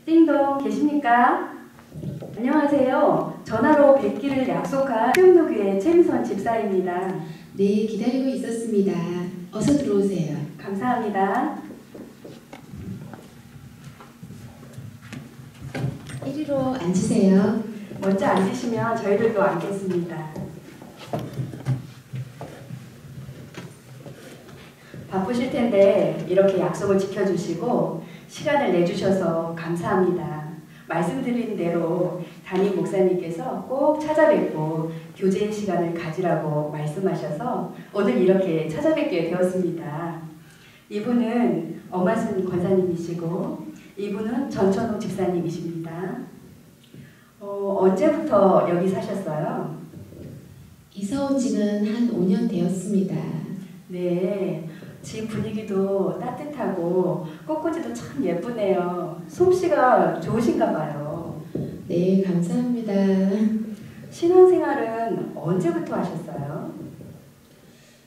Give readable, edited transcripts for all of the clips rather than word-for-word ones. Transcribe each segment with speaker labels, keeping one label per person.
Speaker 1: 띵동 계십니까? 안녕하세요. 전화로 뵙기를 약속한 수영노교회 최미선 집사입니다.
Speaker 2: 네, 기다리고 있었습니다. 어서 들어오세요.
Speaker 1: 감사합니다.
Speaker 2: 이리로 앉으세요.
Speaker 1: 먼저 앉으시면 저희들도 앉겠습니다. 바쁘실 텐데 이렇게 약속을 지켜주시고 시간을 내주셔서 감사합니다. 말씀드린 대로 담임 목사님께서 꼭 찾아뵙고 교제의 시간을 가지라고 말씀하셔서 오늘 이렇게 찾아뵙게 되었습니다. 이분은 엄하순 권사님이시고 이분은 전천옥 집사님이십니다. 언제부터 여기 사셨어요?
Speaker 2: 이사 온 지는 한 5년 되었습니다.
Speaker 1: 네, 집 분위기도 따뜻하고 꽃꽂이도 참 예쁘네요. 솜씨가 좋으신가 봐요.
Speaker 2: 네, 감사합니다.
Speaker 1: 신앙생활은 언제부터 하셨어요?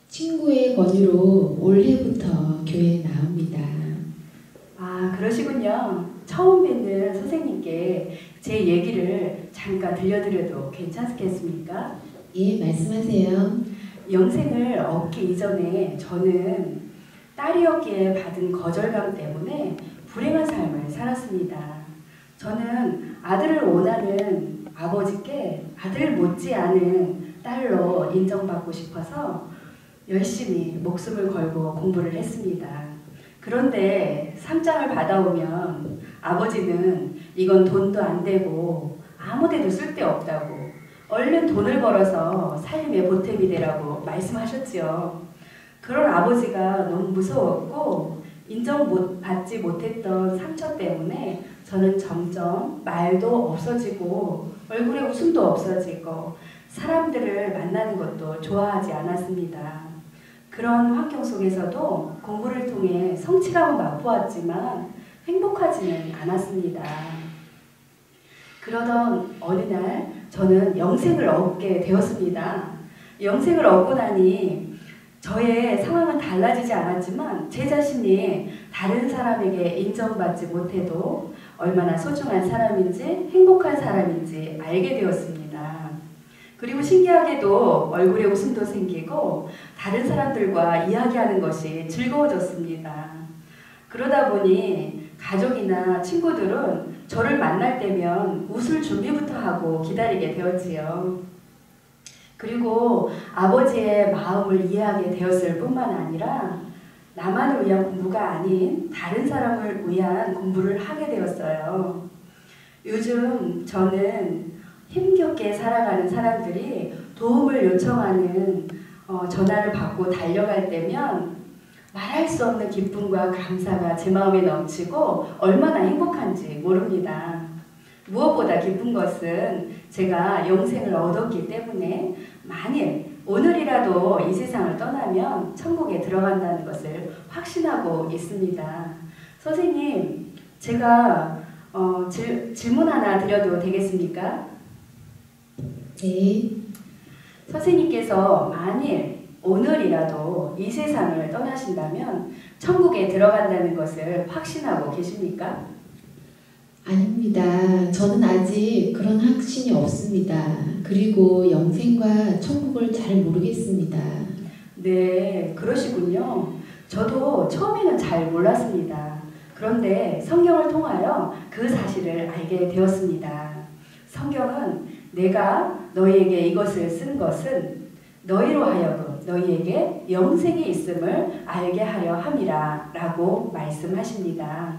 Speaker 2: 친구의 권유로 올해부터 교회에 나옵니다.
Speaker 1: 아, 그러시군요. 처음 뵙는 선생님께 제 얘기를 잠깐 들려드려도 괜찮겠습니까?
Speaker 2: 예, 말씀하세요.
Speaker 1: 영생을 얻기 이전에 저는 딸이었기에 받은 거절감 때문에 불행한 삶을 살았습니다. 저는 아들을 원하는 아버지께 아들 못지않은 딸로 인정받고 싶어서 열심히 목숨을 걸고 공부를 했습니다. 그런데 상장을 받아오면 아버지는 이건 돈도 안 되고 아무데도 쓸데없다고 얼른 돈을 벌어서 삶의 보탬이 되라고 말씀하셨지요. 그런 아버지가 너무 무서웠고 인정받지 못했던 상처 때문에 저는 점점 말도 없어지고 얼굴에 웃음도 없어지고 사람들을 만나는 것도 좋아하지 않았습니다. 그런 환경 속에서도 공부를 통해 성취감은 맛보았지만 행복하지는 않았습니다. 그러던 어느 날 저는 영생을 얻게 되었습니다. 영생을 얻고 나니 저의 상황은 달라지지 않았지만 제 자신이 다른 사람에게 인정받지 못해도 얼마나 소중한 사람인지 행복한 사람인지 알게 되었습니다. 그리고 신기하게도 얼굴에 웃음도 생기고 다른 사람들과 이야기하는 것이 즐거워졌습니다. 그러다 보니 가족이나 친구들은 저를 만날 때면 웃을 준비부터 하고 기다리게 되었지요. 그리고 아버지의 마음을 이해하게 되었을 뿐만 아니라 나만을 위한 공부가 아닌 다른 사람을 위한 공부를 하게 되었어요. 요즘 저는 힘겹게 살아가는 사람들이 도움을 요청하는 전화를 받고 달려갈 때면 말할 수 없는 기쁨과 감사가 제 마음에 넘치고 얼마나 행복한지 모릅니다. 무엇보다 기쁜 것은 제가 영생을 얻었기 때문에 만일 오늘이라도 이 세상을 떠나면 천국에 들어간다는 것을 확신하고 있습니다. 선생님, 제가 질문 하나 드려도 되겠습니까?
Speaker 2: 네.
Speaker 1: 선생님께서 만일 오늘이라도 이 세상을 떠나신다면 천국에 들어간다는 것을 확신하고 계십니까?
Speaker 2: 아닙니다. 저는 아직 그런 확신이 없습니다. 그리고 영생과 천국을 잘 모르겠습니다.
Speaker 1: 네, 그러시군요. 저도 처음에는 잘 몰랐습니다. 그런데 성경을 통하여 그 사실을 알게 되었습니다. 성경은 내가 너희에게 이것을 쓴 것은 너희로 하여금 너희에게 영생이 있음을 알게 하려 함이라 라고 말씀하십니다.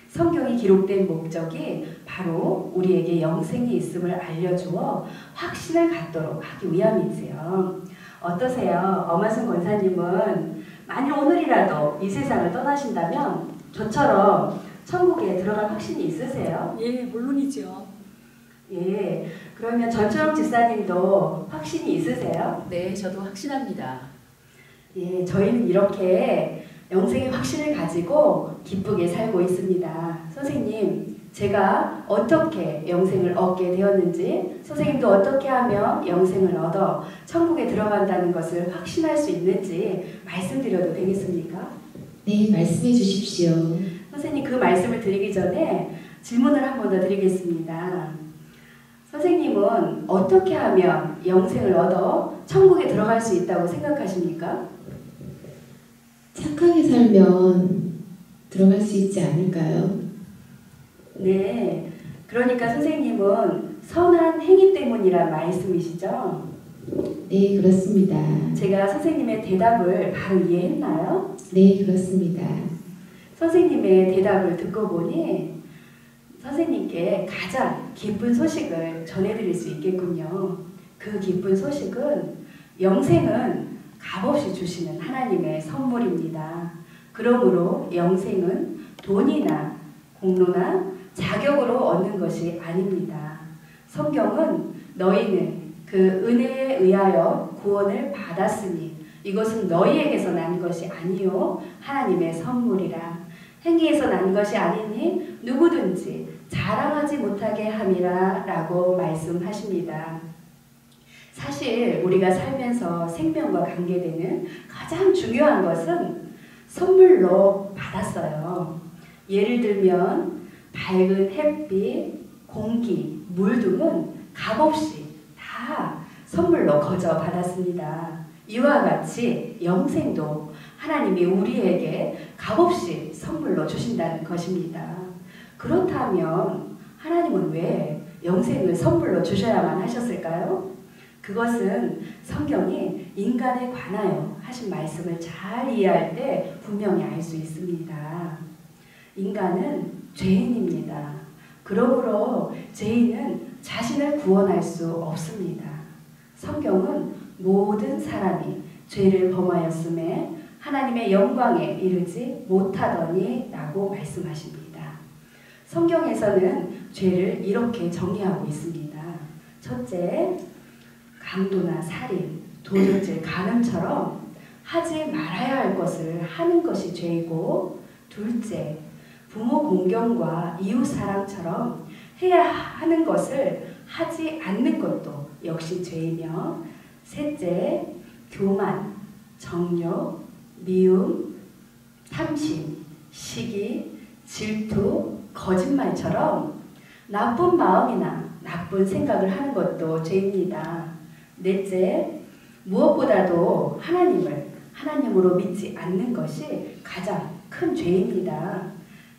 Speaker 1: 성경이 기록된 목적이 바로 우리에게 영생이 있음을 알려주어 확신을 갖도록 하기 위함이지요. 어떠세요? 엄하순 권사님은 만일 오늘이라도 이 세상을 떠나신다면 저처럼 천국에 들어갈 확신이 있으세요?
Speaker 3: 예, 물론이죠.
Speaker 1: 예, 그러면 전철옥 집사님도 확신이 있으세요?
Speaker 3: 네, 저도 확신합니다.
Speaker 1: 예, 저희는 이렇게 영생의 확신을 가지고 기쁘게 살고 있습니다. 선생님, 제가 어떻게 영생을 얻게 되었는지, 선생님도 어떻게 하면 영생을 얻어 천국에 들어간다는 것을 확신할 수 있는지 말씀드려도 되겠습니까?
Speaker 2: 네, 말씀해 주십시오.
Speaker 1: 선생님, 그 말씀을 드리기 전에 질문을 한 번 더 드리겠습니다. 선생님은 어떻게 하면 영생을 얻어 천국에 들어갈 수 있다고 생각하십니까?
Speaker 2: 착하게 살면 들어갈 수 있지 않을까요?
Speaker 1: 네. 그러니까 선생님은 선한 행위 때문이란 말씀이시죠?
Speaker 2: 네, 그렇습니다.
Speaker 1: 제가 선생님의 대답을 바로 이해했나요?
Speaker 2: 네, 그렇습니다.
Speaker 1: 선생님의 대답을 듣고 보니 선생님께 가장 기쁜 소식을 전해드릴 수 있겠군요. 그 기쁜 소식은 영생은 값없이 주시는 하나님의 선물입니다. 그러므로 영생은 돈이나 공로나 자격으로 얻는 것이 아닙니다. 성경은 너희는 그 은혜에 의하여 구원을 받았으니 이것은 너희에게서 난 것이 아니요 하나님의 선물이라. 행위에서 난 것이 아니니 누구든지 자랑하지 못하게 함이라 라고 말씀하십니다. 사실 우리가 살면서 생명과 관계되는 가장 중요한 것은 선물로 받았어요. 예를 들면 밝은 햇빛, 공기, 물 등은 값없이 다 선물로 거저 받았습니다. 이와 같이 영생도 하나님이 우리에게 값없이 선물로 주신다는 것입니다. 그렇다면 하나님은 왜 영생을 선물로 주셔야만 하셨을까요? 그것은 성경이 인간에 관하여 하신 말씀을 잘 이해할 때 분명히 알 수 있습니다. 인간은 죄인입니다. 그러므로 죄인은 자신을 구원할 수 없습니다. 성경은 모든 사람이 죄를 범하였음에 하나님의 영광에 이르지 못하더니 라고 말씀하십니다. 성경에서는 죄를 이렇게 정의하고 있습니다. 첫째, 강도나 살인, 도둑질, 간음처럼 하지 말아야 할 것을 하는 것이 죄이고, 둘째, 부모 공경과 이웃 사랑처럼 해야 하는 것을 하지 않는 것도 역시 죄이며, 셋째, 교만, 정욕, 미움, 탐심, 시기, 질투, 거짓말처럼 나쁜 마음이나 나쁜 생각을 하는 것도 죄입니다. 넷째, 무엇보다도 하나님을 하나님으로 믿지 않는 것이 가장 큰 죄입니다.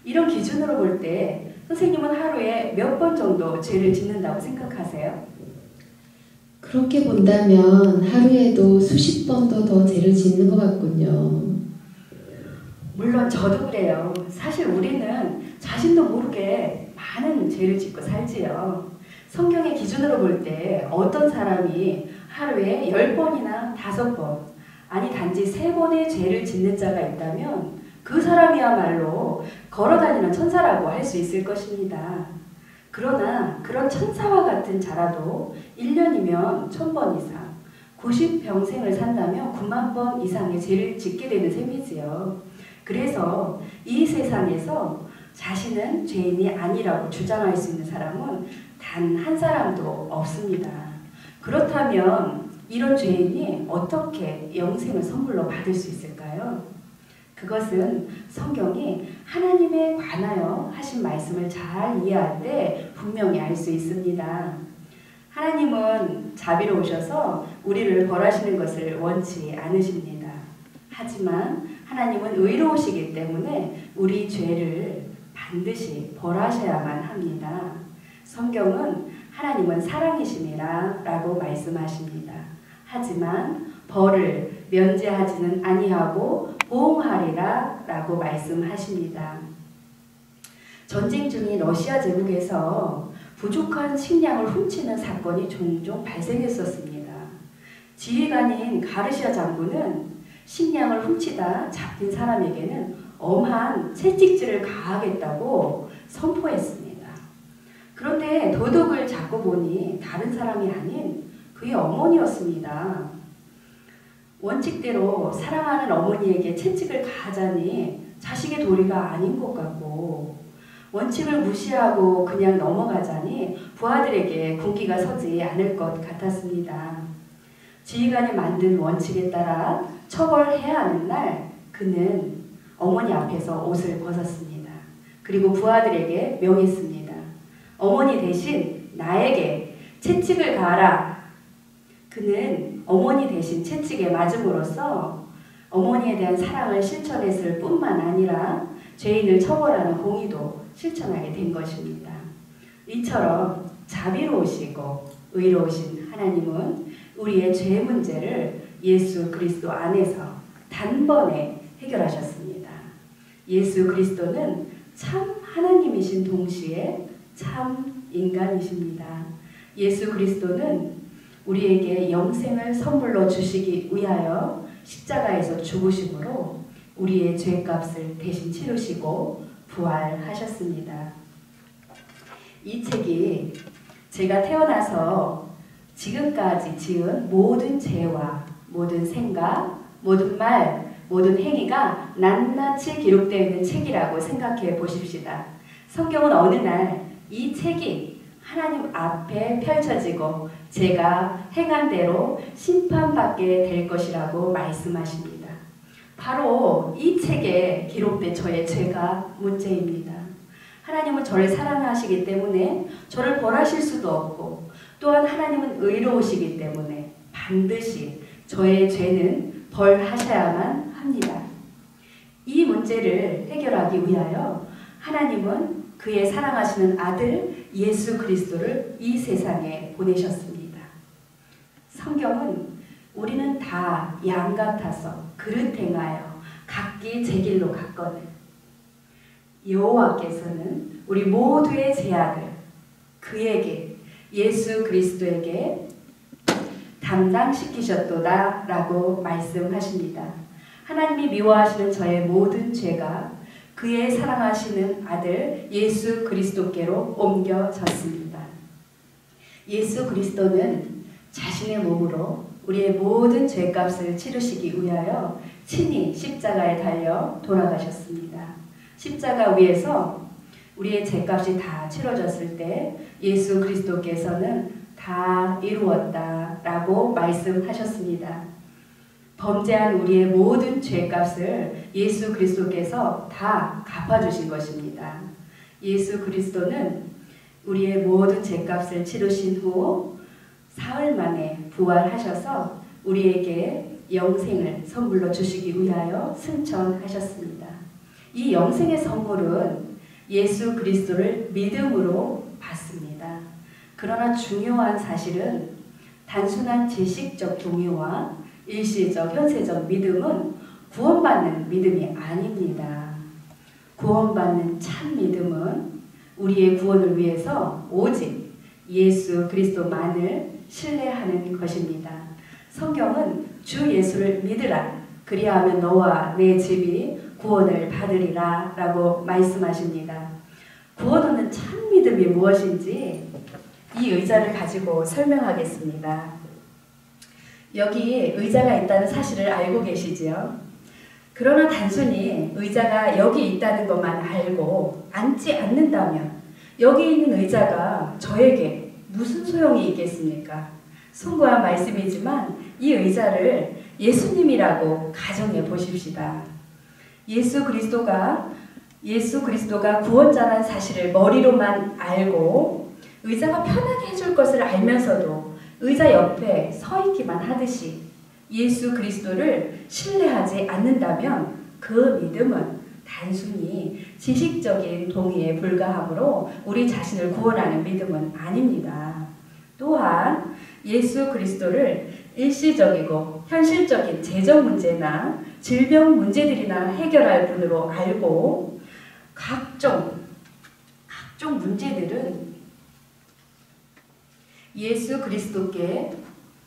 Speaker 1: 이런 기준으로 볼 때 선생님은 하루에 몇 번 정도 죄를 짓는다고 생각하세요?
Speaker 2: 그렇게 본다면 하루에도 수십 번도 더 죄를 짓는 것 같군요.
Speaker 1: 물론 저도 그래요. 사실 우리는 자신도 모르게 많은 죄를 짓고 살지요. 성경의 기준으로 볼 때 어떤 사람이 하루에 10번이나 5번, 아니 단지 3번의 죄를 짓는 자가 있다면 그 사람이야말로 걸어다니는 천사라고 할 수 있을 것입니다. 그러나 그런 천사와 같은 자라도 1년이면 1000번 이상, 90평생을 산다면 9만 번 이상의 죄를 짓게 되는 셈이지요. 그래서 이 세상에서 자신은 죄인이 아니라고 주장할 수 있는 사람은 단 한 사람도 없습니다. 그렇다면 이런 죄인이 어떻게 영생을 선물로 받을 수 있을까요? 그것은 성경이 하나님에 관하여 하신 말씀을 잘 이해할 때 분명히 알 수 있습니다. 하나님은 자비로우셔서 우리를 벌하시는 것을 원치 않으십니다. 하지만 하나님은 의로우시기 때문에 우리 죄를 반드시 벌하셔야만 합니다. 성경은 하나님은 사랑이심이라 라고 말씀하십니다. 하지만 벌을 면제하지는 아니하고 보응하리라 라고 말씀하십니다. 전쟁 중인 러시아 제국에서 부족한 식량을 훔치는 사건이 종종 발생했었습니다. 지휘관인 가르시아 장군은 식량을 훔치다 잡힌 사람에게는 엄한 채찍질을 가하겠다고 선포했습니다. 그런데 도둑을 잡고 보니 다른 사람이 아닌 그의 어머니였습니다. 원칙대로 사랑하는 어머니에게 채찍을 가하자니 자식의 도리가 아닌 것 같고, 원칙을 무시하고 그냥 넘어가자니 부하들에게 군기가 서지 않을 것 같았습니다. 지휘관이 만든 원칙에 따라 처벌해야 하는 날 그는 어머니 앞에서 옷을 벗었습니다. 그리고 부하들에게 명했습니다. 어머니 대신 나에게 채찍을 가하라. 그는 어머니 대신 채찍에 맞음으로써 어머니에 대한 사랑을 실천했을 뿐만 아니라 죄인을 처벌하는 공의도 실천하게 된 것입니다. 이처럼 자비로우시고 의로우신 하나님은 우리의 죄 문제를 예수 그리스도 안에서 단번에 해결하셨습니다. 예수 그리스도는 참 하나님이신 동시에 참 인간이십니다. 예수 그리스도는 우리에게 영생을 선물로 주시기 위하여 십자가에서 죽으심으로 우리의 죄값을 대신 치르시고 부활하셨습니다. 이 책이 제가 태어나서 지금까지 지은 모든 죄와 모든 생각, 모든 말, 모든 행위가 낱낱이 기록되어 있는 책이라고 생각해 보십시다. 성경은 어느 날 이 책이 하나님 앞에 펼쳐지고 제가 행한 대로 심판받게 될 것이라고 말씀하십니다. 바로 이 책에 기록된 저의 죄가 문제입니다. 하나님은 저를 사랑하시기 때문에 저를 벌하실 수도 없고 또한 하나님은 의로우시기 때문에 반드시 저의 죄는 벌하셔야만 합니다. 이 문제를 해결하기 위하여 하나님은 그의 사랑하시는 아들 예수 그리스도를 이 세상에 보내셨습니다. 성경은 우리는 다 양 같아서 그릇 행하여 각기 제 길로 갔거늘 여호와께서는 우리 모두의 죄악을 그에게 예수 그리스도에게 담당시키셨도다 라고 말씀하십니다. 하나님이 미워하시는 저의 모든 죄가 그의 사랑하시는 아들 예수 그리스도께로 옮겨졌습니다. 예수 그리스도는 자신의 몸으로 우리의 모든 죄값을 치르시기 위하여 친히 십자가에 달려 돌아가셨습니다. 십자가 위에서 우리의 죄값이 다 치러졌을 때 예수 그리스도께서는 다 이루었다 라고 말씀하셨습니다. 범죄한 우리의 모든 죄값을 예수 그리스도께서 다 갚아주신 것입니다. 예수 그리스도는 우리의 모든 죄값을 치르신 후 사흘 만에 부활하셔서 우리에게 영생을 선물로 주시기 위하여 승천하셨습니다. 이 영생의 선물은 예수 그리스도를 믿음으로 받습니다. 그러나 중요한 사실은 단순한 지식적 동의와 일시적, 현세적 믿음은 구원받는 믿음이 아닙니다. 구원받는 참 믿음은 우리의 구원을 위해서 오직 예수 그리스도만을 신뢰하는 것입니다. 성경은 주 예수를 믿으라 그리하면 너와 내 집이 구원을 받으리라 라고 말씀하십니다. 구원 얻는 참 믿음이 무엇인지 이 의자를 가지고 설명하겠습니다. 여기 의자가 있다는 사실을 알고 계시지요? 그러나 단순히 의자가 여기 있다는 것만 알고 앉지 않는다면 여기 있는 의자가 저에게 무슨 소용이 있겠습니까? 숭고한 말씀이지만 이 의자를 예수님이라고 가정해 보십시다. 예수 그리스도가 구원자라는 사실을 머리로만 알고 의자가 편하게 해줄 것을 알면서도 의자 옆에 서 있기만 하듯이 예수 그리스도를 신뢰하지 않는다면 그 믿음은 단순히 지식적인 동의에 불과하므로 우리 자신을 구원하는 믿음은 아닙니다. 또한 예수 그리스도를 일시적이고 현실적인 재정 문제나 질병 문제들이나 해결할 분으로 알고 각종 문제들은 예수 그리스도께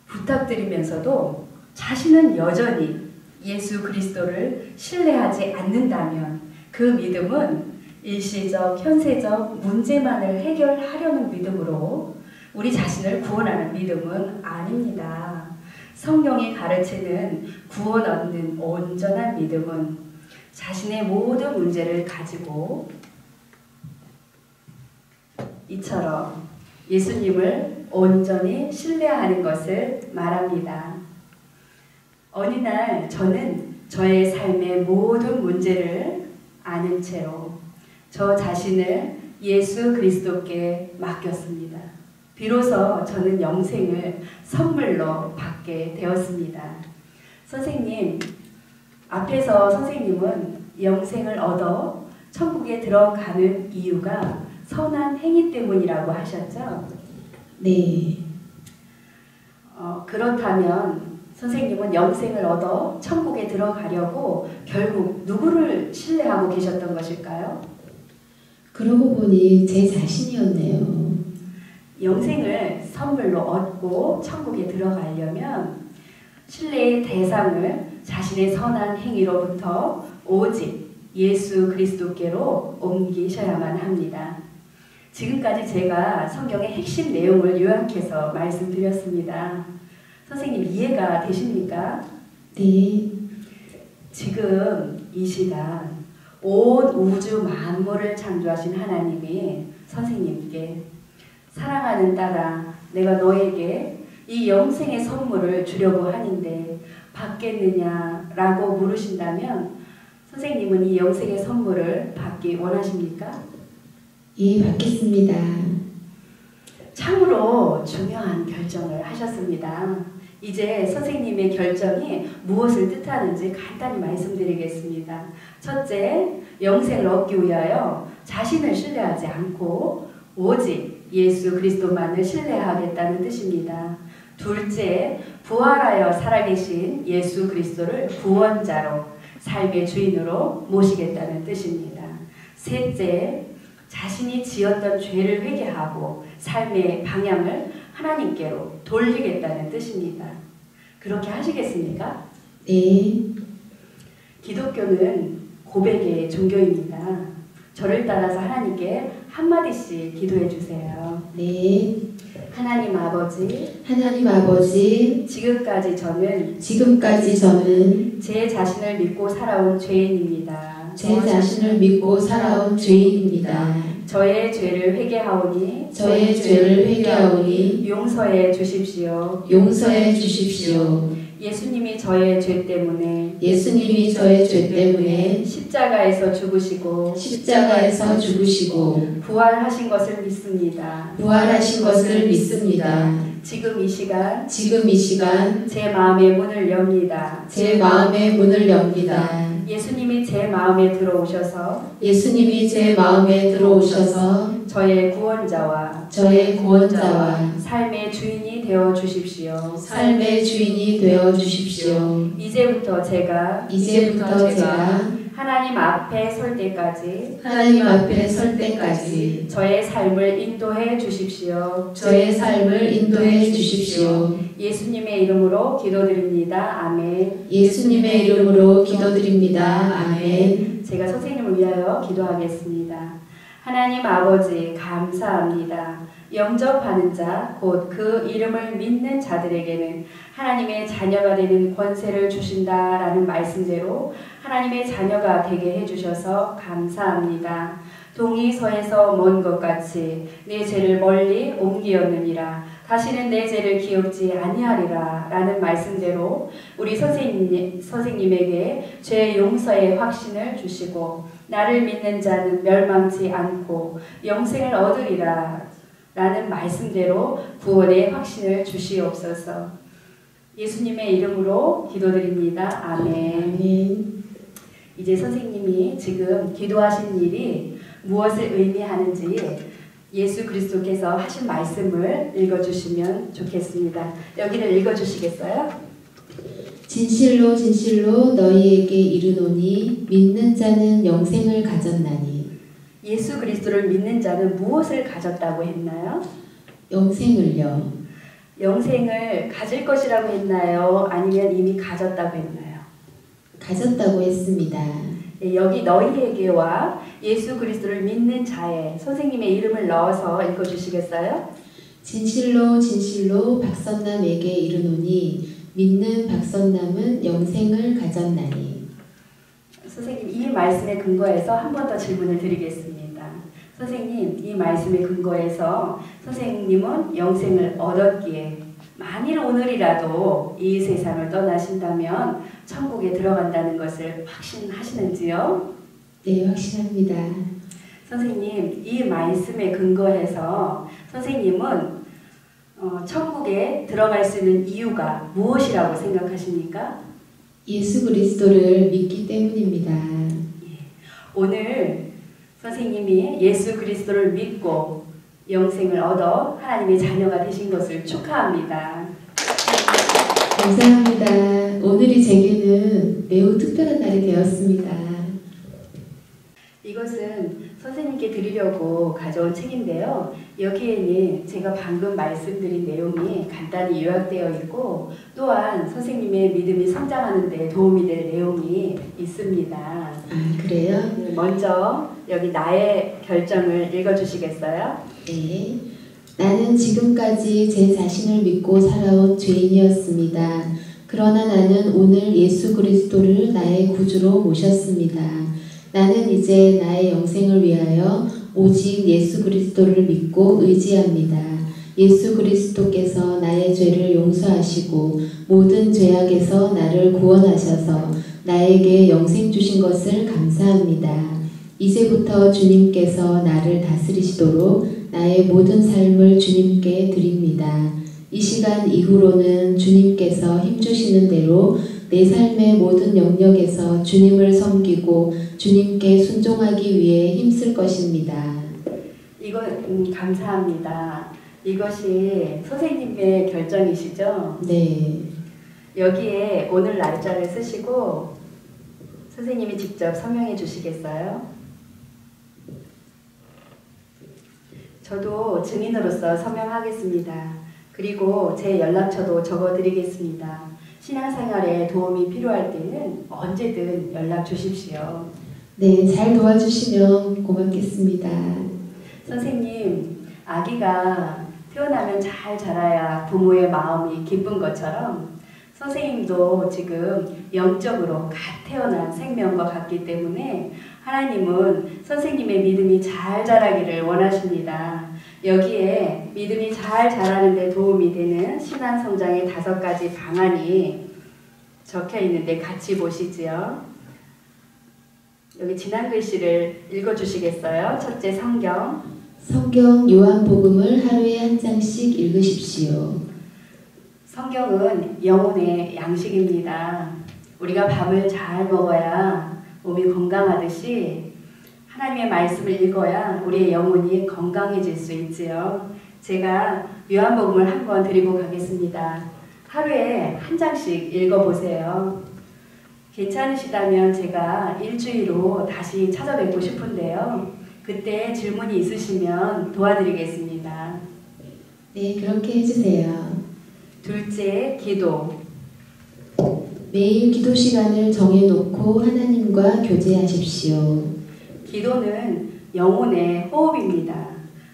Speaker 1: 부탁드리면서도 자신은 여전히 예수 그리스도를 신뢰하지 않는다면 그 믿음은 일시적, 현세적 문제만을 해결하려는 믿음으로 우리 자신을 구원하는 믿음은 아닙니다. 성경이 가르치는 구원 얻는 온전한 믿음은 자신의 모든 문제를 가지고 이처럼 예수님을 온전히 신뢰하는 것을 말합니다. 어느 날 저는 저의 삶의 모든 문제를 아는 채로 저 자신을 예수 그리스도께 맡겼습니다. 비로소 저는 영생을 선물로 받게 되었습니다. 선생님, 앞에서 선생님은 영생을 얻어 천국에 들어가는 이유가 선한 행위 때문이라고 하셨죠?
Speaker 2: 네.
Speaker 1: 그렇다면 선생님은 영생을 얻어 천국에 들어가려고 결국 누구를 신뢰하고 계셨던 것일까요?
Speaker 2: 그러고 보니 제 자신이었네요.
Speaker 1: 영생을 선물로 얻고 천국에 들어가려면 신뢰의 대상을 자신의 선한 행위로부터 오직 예수 그리스도께로 옮기셔야만 합니다. 지금까지 제가 성경의 핵심 내용을 요약해서 말씀드렸습니다. 선생님 이해가 되십니까?
Speaker 2: 네.
Speaker 1: 지금 이 시간 온 우주 만물을 창조하신 하나님이 선생님께 사랑하는 딸아, 내가 너에게 이 영생의 선물을 주려고 하는데 받겠느냐라고 물으신다면 선생님은 이 영생의 선물을 받기 원하십니까?
Speaker 2: 예, 받겠습니다.
Speaker 1: 참으로 중요한 결정을 하셨습니다. 이제 선생님의 결정이 무엇을 뜻하는지 간단히 말씀드리겠습니다. 첫째, 영생을 얻기 위하여 자신을 신뢰하지 않고 오직 예수 그리스도만을 신뢰하겠다는 뜻입니다. 둘째, 부활하여 살아계신 예수 그리스도를 구원자로 삶의 주인으로 모시겠다는 뜻입니다. 셋째, 자신이 지었던 죄를 회개하고 삶의 방향을 하나님께로 돌리겠다는 뜻입니다. 그렇게 하시겠습니까?
Speaker 2: 네.
Speaker 1: 기독교는 고백의 종교입니다. 저를 따라서 하나님께 한마디씩 기도해 주세요.
Speaker 2: 네.
Speaker 1: 하나님 아버지,
Speaker 2: 하나님 아버지,
Speaker 1: 지금까지 저는
Speaker 2: 제
Speaker 1: 자신을 믿고 살아온 죄인입니다.
Speaker 2: 자신을 믿고 살아온 죄인입니다.
Speaker 1: 저의 죄를 회개하오니 용서해 주십시오. 예수님이 저의 죄 때문에 십자가에서 죽으시고 부활하신 것을 믿습니다. 지금 이 시간 제 마음의 문을 엽니다. 예수님이 제 마음에 들어오셔서 저의 구원자와 삶의 주인이 되어 주십시오. 이제부터 제가 하나님 앞에 설 때까지 저의 삶을 인도해 주십시오. 예수님의 이름으로 기도드립니다. 아멘. 아멘. 제가 선생님을 위하여 기도하겠습니다. 하나님 아버지 감사합니다. 영접하는 자, 곧 그 이름을 믿는 자들에게는 하나님의 자녀가 되는 권세를 주신다라는 말씀대로 하나님의 자녀가 되게 해주셔서 감사합니다. 동이 서에서 먼 것 같이 내 죄를 멀리 옮기었느니라. 다시는 내 죄를 기억지 아니하리라 라는 말씀대로 우리 선생님에게 죄 용서의 확신을 주시고 나를 믿는 자는 멸망치 않고 영생을 얻으리라 라는 말씀대로 구원의 확신을 주시옵소서. 예수님의 이름으로 기도드립니다. 아멘. 이제 선생님이 지금 기도하신 일이 무엇을 의미하는지 예수 그리스도께서 하신 말씀을 읽어주시면 좋겠습니다. 여기를 읽어주시겠어요?
Speaker 2: 진실로 너희에게 이르노니 믿는 자는 영생을 가졌나니.
Speaker 1: 예수 그리스도를 믿는 자는 무엇을 가졌다고 했나요?
Speaker 2: 영생을요.
Speaker 1: 영생을 가질 것이라고 했나요? 아니면 이미 가졌다고 했나요?
Speaker 2: 가졌다고 했습니다.
Speaker 1: 네, 여기 너희에게와 예수 그리스도를 믿는 자에 선생님의 이름을 넣어서 읽어주시겠어요?
Speaker 2: 진실로 박선남에게 이르노니 믿는 박선남은 영생을 가졌나니.
Speaker 1: 선생님 이 말씀에 근거해서 한 번 더 질문을 드리겠습니다. 선생님 이 말씀에 근거해서 선생님은 영생을 얻었기에 만일 오늘이라도 이 세상을 떠나신다면 천국에 들어간다는 것을 확신하시는지요?
Speaker 2: 네, 확신합니다.
Speaker 1: 선생님, 이 말씀에 근거해서 선생님은 천국에 들어갈 수 있는 이유가 무엇이라고 생각하십니까?
Speaker 2: 예수 그리스도를 믿기 때문입니다.
Speaker 1: 오늘 선생님이 예수 그리스도를 믿고 영생을 얻어 하나님의 자녀가 되신 것을 축하합니다.
Speaker 2: 감사합니다. 오늘이 제게는 매우 특별한 날이 되었습니다.
Speaker 1: 이것은 선생님께 드리려고 가져온 책인데요. 여기에는 제가 방금 말씀드린 내용이 간단히 요약되어 있고 또한 선생님의 믿음이 성장하는 데 도움이 될 내용이 있습니다.
Speaker 2: 아, 그래요?
Speaker 1: 먼저 여기 나의 결정을 읽어주시겠어요?
Speaker 2: 네. 나는 지금까지 제 자신을 믿고 살아온 죄인이었습니다. 그러나 나는 오늘 예수 그리스도를 나의 구주로 모셨습니다. 나는 이제 나의 영생을 위하여 오직 예수 그리스도를 믿고 의지합니다. 예수 그리스도께서 나의 죄를 용서하시고 모든 죄악에서 나를 구원하셔서 나에게 영생 주신 것을 감사합니다. 이제부터 주님께서 나를 다스리시도록 나의 모든 삶을 주님께 드립니다. 이 시간 이후로는 주님께서 힘주시는 대로 내 삶의 모든 영역에서 주님을 섬기고 주님께 순종하기 위해 힘쓸 것입니다.
Speaker 1: 이거 감사합니다. 이것이 선생님의 결정이시죠?
Speaker 2: 네.
Speaker 1: 여기에 오늘 날짜를 쓰시고 선생님이 직접 서명해 주시겠어요? 저도 증인으로서 서명하겠습니다. 그리고 제 연락처도 적어드리겠습니다. 신앙생활에 도움이 필요할 때는 언제든 연락 주십시오.
Speaker 2: 네, 잘 도와주시면 고맙겠습니다.
Speaker 1: 선생님, 아기가 태어나면 잘 자라야 부모의 마음이 기쁜 것처럼 선생님도 지금 영적으로 갓 태어난 생명과 같기 때문에 하나님은 선생님의 믿음이 잘 자라기를 원하십니다. 여기에 믿음이 잘 자라는 데 도움이 되는 신앙 성장의 5가지 방안이 적혀 있는데 같이 보시지요. 여기 지난 글씨를 읽어주시겠어요? 첫째 성경.
Speaker 2: 성경 요한복음을 하루에 한 장씩 읽으십시오.
Speaker 1: 성경은 영혼의 양식입니다. 우리가 밥을 잘 먹어야 몸이 건강하듯이 하나님의 말씀을 읽어야 우리의 영혼이 건강해질 수 있지요. 제가 요한복음을 한번 드리고 가겠습니다. 하루에 한 장씩 읽어보세요. 괜찮으시다면 제가 일주일로 다시 찾아뵙고 싶은데요. 그때 질문이 있으시면 도와드리겠습니다.
Speaker 2: 네, 그렇게 해주세요.
Speaker 1: 둘째, 기도.
Speaker 2: 매일 기도 시간을 정해놓고 하나님과 교제하십시오.
Speaker 1: 기도는 영혼의 호흡입니다.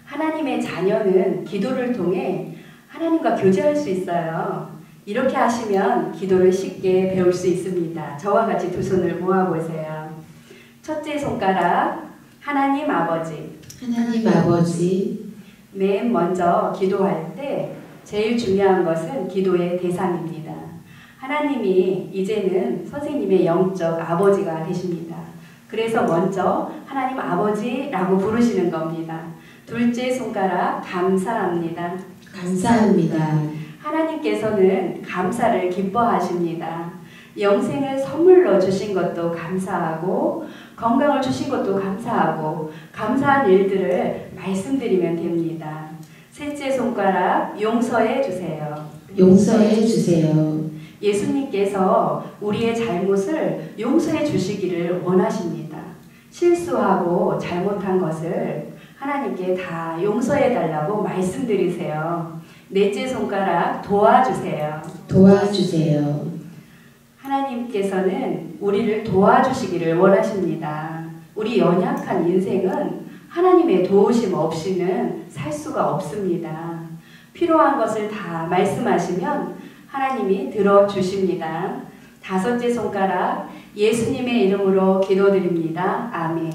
Speaker 1: 하나님의 자녀는 기도를 통해 하나님과 교제할 수 있어요. 이렇게 하시면 기도를 쉽게 배울 수 있습니다. 저와 같이 두 손을 모아보세요. 첫째 손가락, 하나님 아버지.
Speaker 2: 하나님 아버지.
Speaker 1: 맨 먼저 기도할 때 제일 중요한 것은 기도의 대상입니다. 하나님이 이제는 선생님의 영적 아버지가 되십니다. 그래서 먼저 하나님 아버지라고 부르시는 겁니다. 둘째 손가락, 감사합니다.
Speaker 2: 감사합니다.
Speaker 1: 하나님께서는 감사를 기뻐하십니다. 영생을 선물로 주신 것도 감사하고 건강을 주신 것도 감사하고 감사한 일들을 말씀드리면 됩니다. 셋째 손가락, 용서해 주세요.
Speaker 2: 용서해 주세요.
Speaker 1: 예수님께서 우리의 잘못을 용서해 주시기를 원하십니다. 실수하고 잘못한 것을 하나님께 다 용서해 달라고 말씀드리세요. 넷째 손가락, 도와주세요.
Speaker 2: 도와주세요.
Speaker 1: 하나님께서는 우리를 도와주시기를 원하십니다. 우리 연약한 인생은 하나님의 도우심 없이는 살 수가 없습니다. 필요한 것을 다 말씀하시면 하나님이 들어주십니다. 다섯째 손가락, 예수님의 이름으로 기도드립니다. 아멘.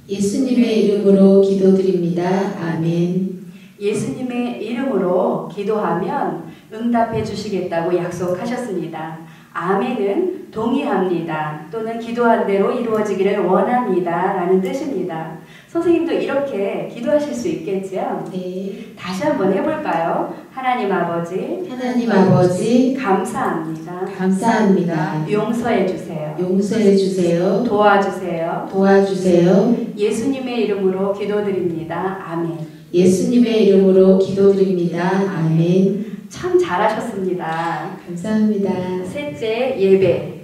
Speaker 2: 예수님의 이름으로 기도드립니다. 아멘.
Speaker 1: 예수님의 이름으로 기도하면 응답해 주시겠다고 약속하셨습니다. 아멘은 동의합니다. 또는 기도한 대로 이루어지기를 원합니다. 라는 뜻입니다. 선생님도 이렇게 기도하실 수 있겠지요?
Speaker 2: 네.
Speaker 1: 다시 한번 해볼까요? 하나님 아버지,
Speaker 2: 하나님 아버지,
Speaker 1: 감사합니다.
Speaker 2: 감사합니다.
Speaker 1: 용서해 주세요.
Speaker 2: 용서해 주세요.
Speaker 1: 도와주세요.
Speaker 2: 도와주세요.
Speaker 1: 예수님의 이름으로 기도드립니다. 아멘.
Speaker 2: 예수님의 이름으로 기도드립니다. 아멘.
Speaker 1: 참 잘하셨습니다.
Speaker 2: 감사합니다.
Speaker 1: 셋째, 예배.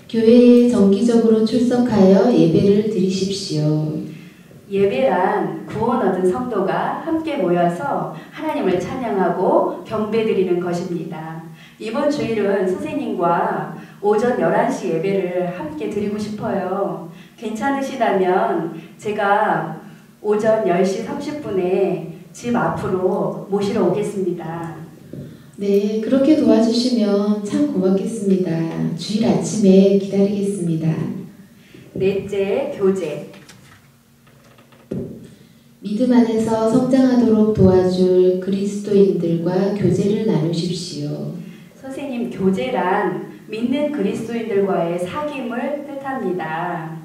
Speaker 2: 교회에 정기적으로 출석하여 예배를 드리십시오.
Speaker 1: 예배란 구원 얻은 성도가 함께 모여서 하나님을 찬양하고 경배드리는 것입니다. 이번 주일은 선생님과 오전 11시 예배를 함께 드리고 싶어요. 괜찮으시다면 제가 오전 10시 30분에 집 앞으로 모시러 오겠습니다.
Speaker 2: 네, 그렇게 도와주시면 참 고맙겠습니다. 주일 아침에 기다리겠습니다.
Speaker 1: 넷째, 교제.
Speaker 2: 믿음 안에서 성장하도록 도와줄 그리스도인들과 교제를 나누십시오.
Speaker 1: 선생님, 교제란 믿는 그리스도인들과의 사귐을 뜻합니다.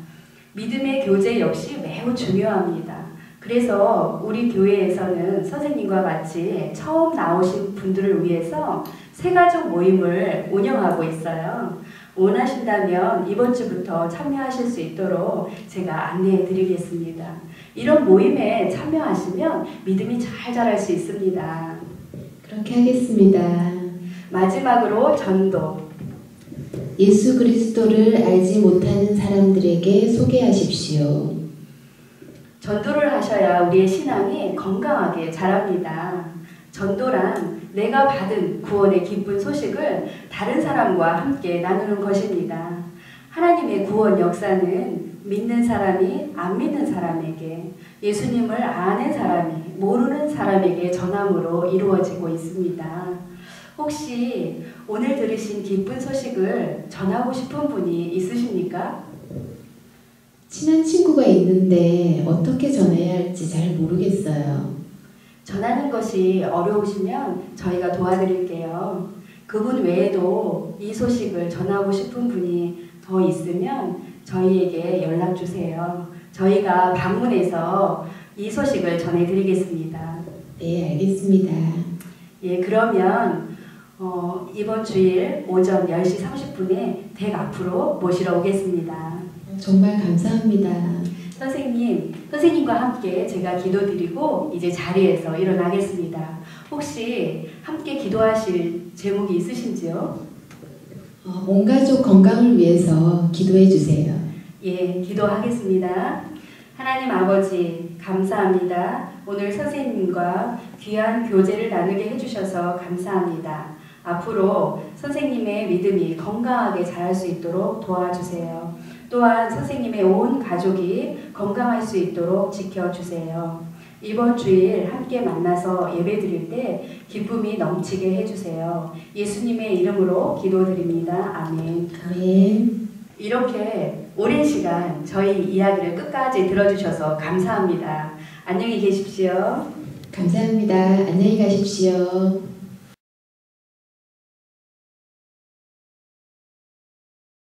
Speaker 1: 믿음의 교제 역시 매우 중요합니다. 그래서 우리 교회에서는 선생님과 같이 처음 나오신 분들을 위해서 새가족 모임을 운영하고 있어요. 원하신다면 이번 주부터 참여하실 수 있도록 제가 안내해 드리겠습니다. 이런 모임에 참여하시면 믿음이 잘 자랄 수 있습니다.
Speaker 2: 그렇게 하겠습니다.
Speaker 1: 마지막으로 전도.
Speaker 2: 예수 그리스도를 알지 못하는 사람들에게 소개하십시오.
Speaker 1: 전도를 하셔야 우리의 신앙이 건강하게 자랍니다. 전도란 내가 받은 구원의 기쁜 소식을 다른 사람과 함께 나누는 것입니다. 하나님의 구원 역사는 믿는 사람이 안 믿는 사람에게, 예수님을 아는 사람이 모르는 사람에게 전함으로 이루어지고 있습니다. 혹시 오늘 들으신 기쁜 소식을 전하고 싶은 분이 있으십니까?
Speaker 2: 친한 친구가 있는데 어떻게 전해야 할지 잘 모르겠어요.
Speaker 1: 전하는 것이 어려우시면 저희가 도와드릴게요. 그분 외에도 이 소식을 전하고 싶은 분이 더 있으면 저희에게 연락 주세요. 저희가 방문해서 이 소식을 전해드리겠습니다.
Speaker 2: 네, 알겠습니다.
Speaker 1: 예, 그러면 이번 주일 오전 10시 30분에 댁 앞으로 모시러 오겠습니다.
Speaker 2: 정말 감사합니다.
Speaker 1: 선생님과 함께 제가 기도드리고 이제 자리에서 일어나겠습니다. 혹시 함께 기도하실 제목이 있으신지요?
Speaker 2: 온 가족 건강을 위해서 기도해 주세요.
Speaker 1: 예, 기도하겠습니다. 하나님 아버지, 감사합니다. 오늘 선생님과 귀한 교제를 나누게 해주셔서 감사합니다. 앞으로 선생님의 믿음이 건강하게 자랄 수 있도록 도와주세요. 또한 선생님의 온 가족이 건강할 수 있도록 지켜주세요. 이번 주일 함께 만나서 예배드릴 때 기쁨이 넘치게 해주세요. 예수님의 이름으로 기도드립니다. 아멘.
Speaker 2: 아멘.
Speaker 1: 이렇게 오랜 시간 저희 이야기를 끝까지 들어주셔서 감사합니다. 안녕히 계십시오.
Speaker 2: 감사합니다. 안녕히 가십시오.